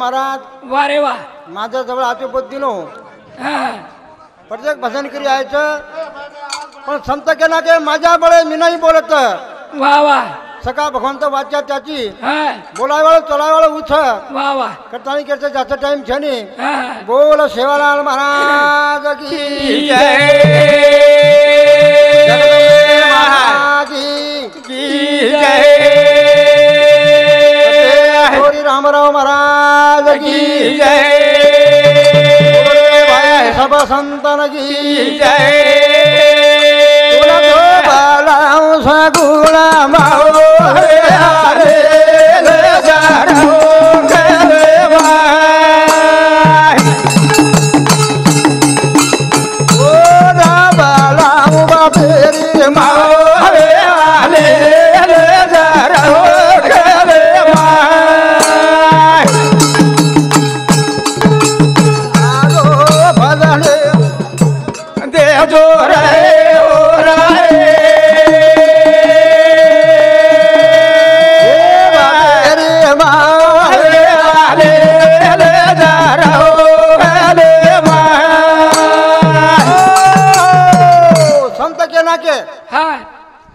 महाराज वा रे वा माझ्या जवळ आजो बुद्धीनो हा प्रत्येक भजन करी यायचं पण संत केला के माझ्या बळे मी नाही बोलत वा वा सका भगवंत वाच्या त्याची हा बोलायवाळ चलायवाळ उछ वा वा करतानी करता जास्त टाइम छेनी हा बोल सेवालाल महाराज की जय महाराज की जय गौरी रामराव महाराज की जय भाई सब संतन की जय बालाऊ सगुणा माओ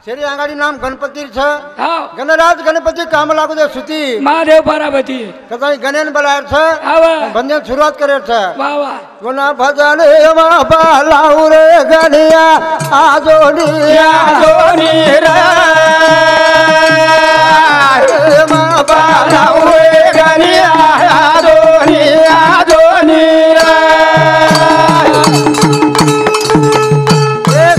शेरी अंगाडी नाम गणपती छ गणराज गणपती काम लागू दे सुती महादेव पार्वती कदाई गणेन बलायर छ आवा बंधन सुरुवात करे छ वा वा गुना भजन मा बालाऊ रे गणिया आजोनी रा मा बालाऊ रे गणिया आजोनी रा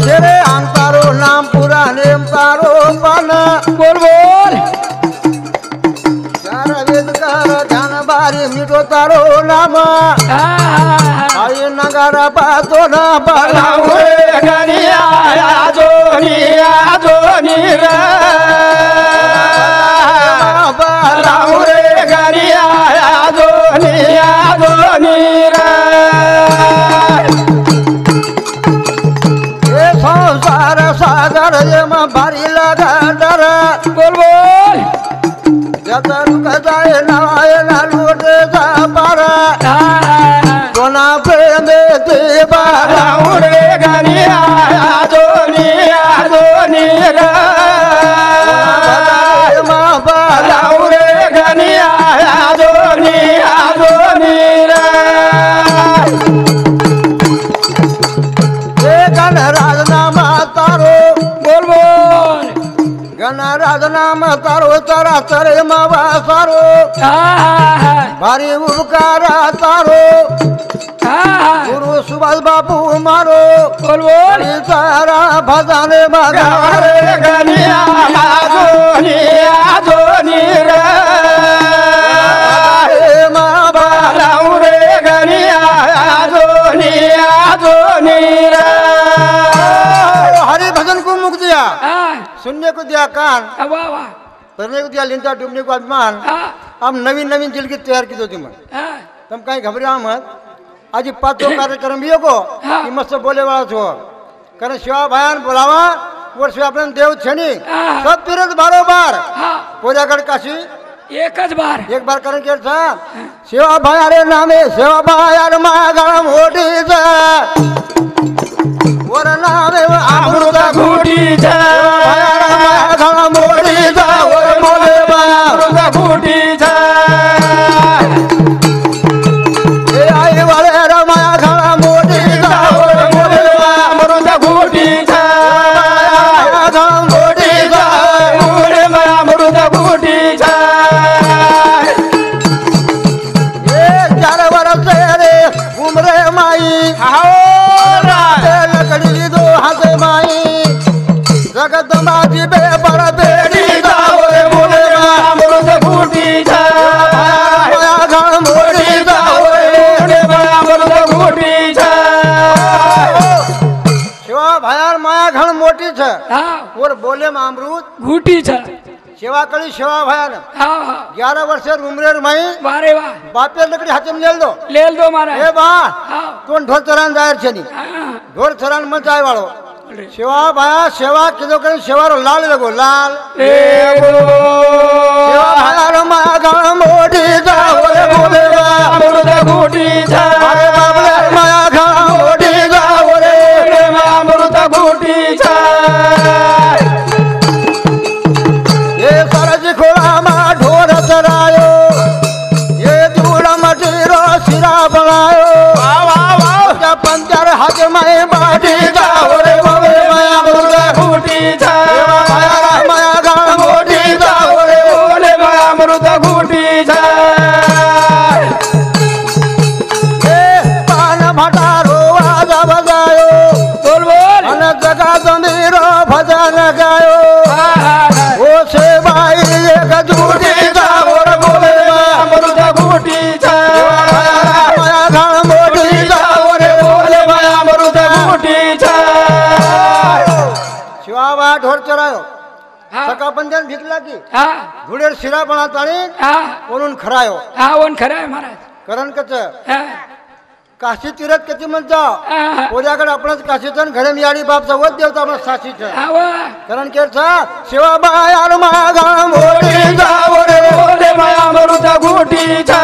शेरे अंतारो नाम पुरा नेम तारो पन बोल बोल चार वेद कर ध्यान बारी मिटो तारो नाम आई नगारा पातो ना बालाऊ रे गणिया आजोनी रा बालाऊ रे गणिया आजोनी रा संसार सागर यम भारी लगा डर बोल बोल जतर जाए नाय ना लूटे जा पार कोना प्रेम दे बालाऊ रे गणिया आजोनी रा बालाऊ रे गणिया आजोनी रा गणराज नाम तारो बोल बोल गणराज नाम तारो तारा चरे मावा सारो भारी उपकार तारो गुरु सुभाष बापू मारो बोल बोल तारा भजने मगा रे गणिया आजोनी रा बालाऊ रे गणिया आजोनी रा हरि भजन को मुख दिया सुनने को दिया कान वाह वाह करने को दिया लिंचा डूबने को अभिमान अब नवीन नवीन जिंदगी तैयार की दो तुम तुम कहीं घबरा मत आज पांचों कार्यक्रम भी को कि मस्त बोले वाला छो कारण शिवा भायान बोलावा वर शिवा आपण देव छणी सब फिरत बारोबार पोजागड काशी एकच बार एक बार करण केर था शिवा भायारे नामे शिवा भायार मागळ मोठीचा वर नामे अमृत घुटीचा मागळ मोठीचा वर बोले बा अमृत घुटीचा जगदंबाजी बेबर बेडी जाओ बोले अमृत घुटीचा घळ मोठी जाओ अमृत घुटीचा शिवा भायार माया घळ मोठी छ वर बोले अमृत घुटीचा सेवा कळी सेवा भयान 11 वर्ष उमरेर माई वारे वाह बापे लकड़ी हाथ में ले लो मारा ए बा कोन ढोर चरान जायर छनी ढोर चरान मत जाय वाळो सेवा भाया सेवा किदो करे सेवारो लाल लगो लाल रे बोलो सेवा भाया रो मागा मोटी जाओ रे बोले बा अमृत घूटी छा अरे बाबले माया घा मोटी जाओ रे अमृत घूटी छा ये सरज खोला मा ढोर चरायो ये दूड़ा मटीरो सिरा बनायो वाह वाह वाह क्या पंचर हाथ में बाटी जाओ रे बोले माया अमृत घूटी छा माया माया घा मोटी जाओ रे बोले अमृत घूटी छा पान भटारो आजा बजायो बोल बोल अन जगा जमीरो भजन गायो ओ से भाई एक झूठी जाओ रे बोले अमृत घूटी छा माया घाण मोटी जाओ रे बोले अमृत घूटी छा शिवाबा ढोर चरायो सका पंजन भीक लागी हा धुळेर शिरा बना ताणी हा म्हणून खरायो हा वन खरं आहे महाराज करण कच हा, काशी तीरथ कची म्हणता हा, ओऱ्याकडे आपणच काशीचं घरे मियाडी बाप चवत देवता आपण साशीचं हा वा. करण केरचा शिवा बायार मागा मोठी जाओ रे बोले अमृत घूटी छा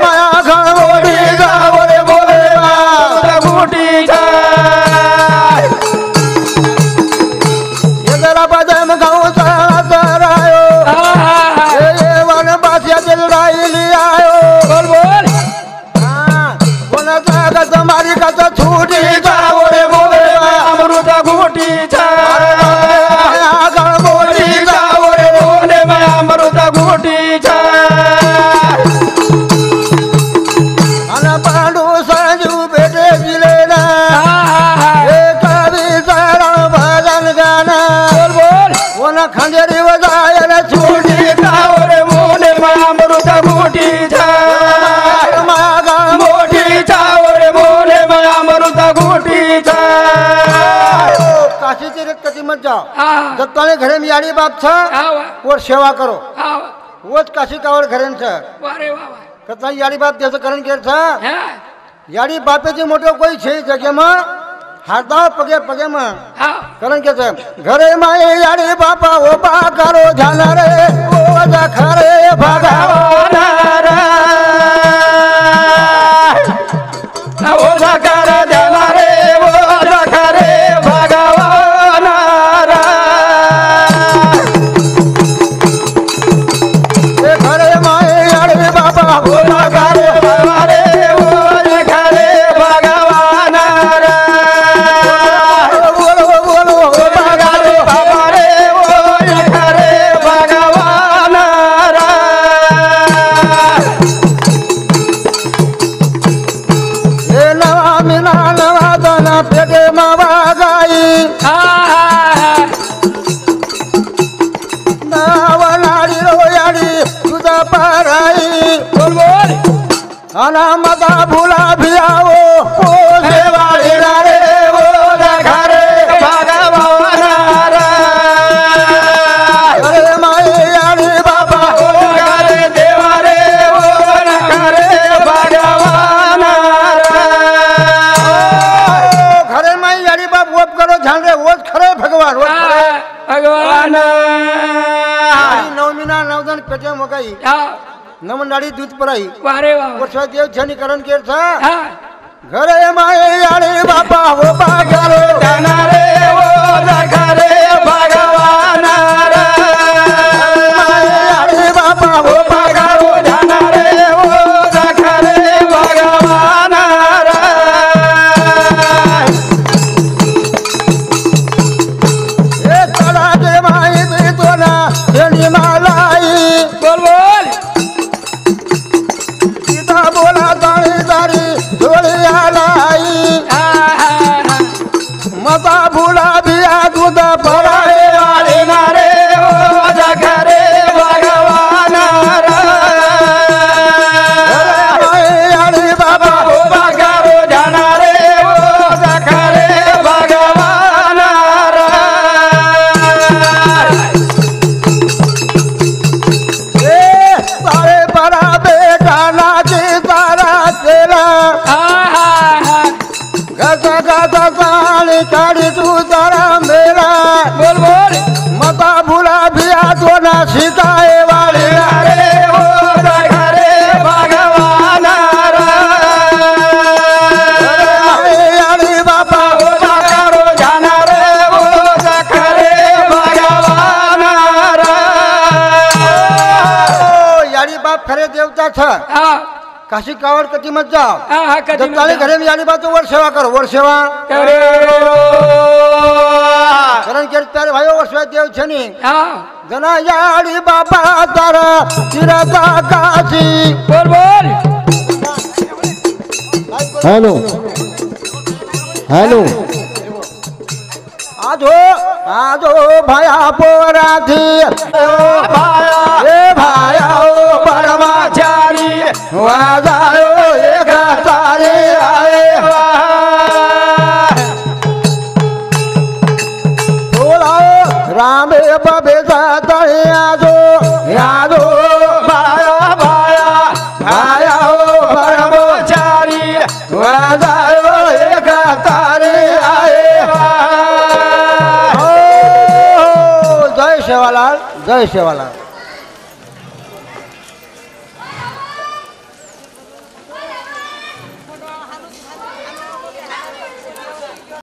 माया घा मोठी जाओ रे बोले अमृत घूटी छा ये जरा बदम गाँव चरायो हा, हा, हा. ये वन बासिया दिल राईली आयो बोल बोल कोणाचा कस मारी कस छूटी जाओ रे बोले अमृत घूटी छा माया घा मोठी जाओ रे बोले अमृत घूटी छा अन पांडू संजू बेटे दिले ना हा, हा, हा. कवी चरण भजन गाना बोल बोल कोण खांदेरी वजायला छूटी जाओ रे बोले अमृत घूटी छा मागा मोठी जाओ रे बोले अमृत घूटी छा काशीची रीत कधी मत जाओ हा, दत्ताने घरे मियाडी बाप छ हा वा. वर सेवा करो हा वा. वच काशी कावड घरेन छ वा रे वा वा. कथा याडी बाप त्याचं करण केर छ हा, याडी बापेचे मोठो કોઈ છે જગ્યામાં હાથા પગે પગે માં हा. કરણ કે છે ઘરે માએ યાડી બાપા ઓપા કરો ધ્યાન રે ઓ જખરે ભગવાન ओ जकर देना रे ओ जखरे भगवान એ ઘરે માએ યાડી બાપા ओ जकर देना रे ओ जखरे भगवान બોલો બોલો जकर बाबा रे ओ जखरे भगवान એ નવા મીના નવા દાના પેટે માં વાગાઈ हा, हा, हा. નાવનાડી રોયાડી સુધા પારાઈ बोल बोल આના મતા ભૂલા ભિયાવો ઓ સેવાળી રે ओ जखरे भगवान ઘરે માએ યાડી બાપા ओ जखरे देवा रे ओ जखरे भगवान ઘરે માએ યાડી બાપ ઓપ કરો ધ્યાન રે ઓજ ખરે ભગવાન ઓજ ખરે हा, भगवान નવમીના નવદન પેટે મગાઈ हा નમનાડી દૂધ પરાઈ वा रे वा वा. વર્ષા દેવ જનીકરણ કેર છે हा ઘરે માએ યાડી બાપા ઓપા કરો देना रे ओ जखरे भगवान માએ યાડી બાપા ઓપા पगारो देना रे ओ जखरे भगवान એ તળા જે માઈ દીધો ના તેની માલાઈ बोल बोल सीता बोला तारी तारी झोली आलाई हा, हा, हा. मता भूला बिया दूध पराए देना रे ओ जखरे भगवान यारी बाबा ओ पगारो देना रे ओ जखरे भगवान ए तारे परा बेटा नाची तारा तेरा हा, हा, हा. गसा गसा साली काढी तू था हाँ काशी कावड़ कति मत जाओ हाँ हाँ कदी जब ताले घरे में जाने बात तो वर सेवा करो वर सेवा करे करण के प्यारे भाइयों वर सेवा देव छनी हाँ जना याड़ी बाबा तारा तिरका काशी बोल बोल हेलो हेलो आजो भाया पोरा थी ए भाया ओ परमाचारी वाजायो एक तारे आए रामे बबे जाते आजो भाया भाया भाया ओ परमाचारी वाजायो एक तारे आए जय सेवालाल जय सेवालाल।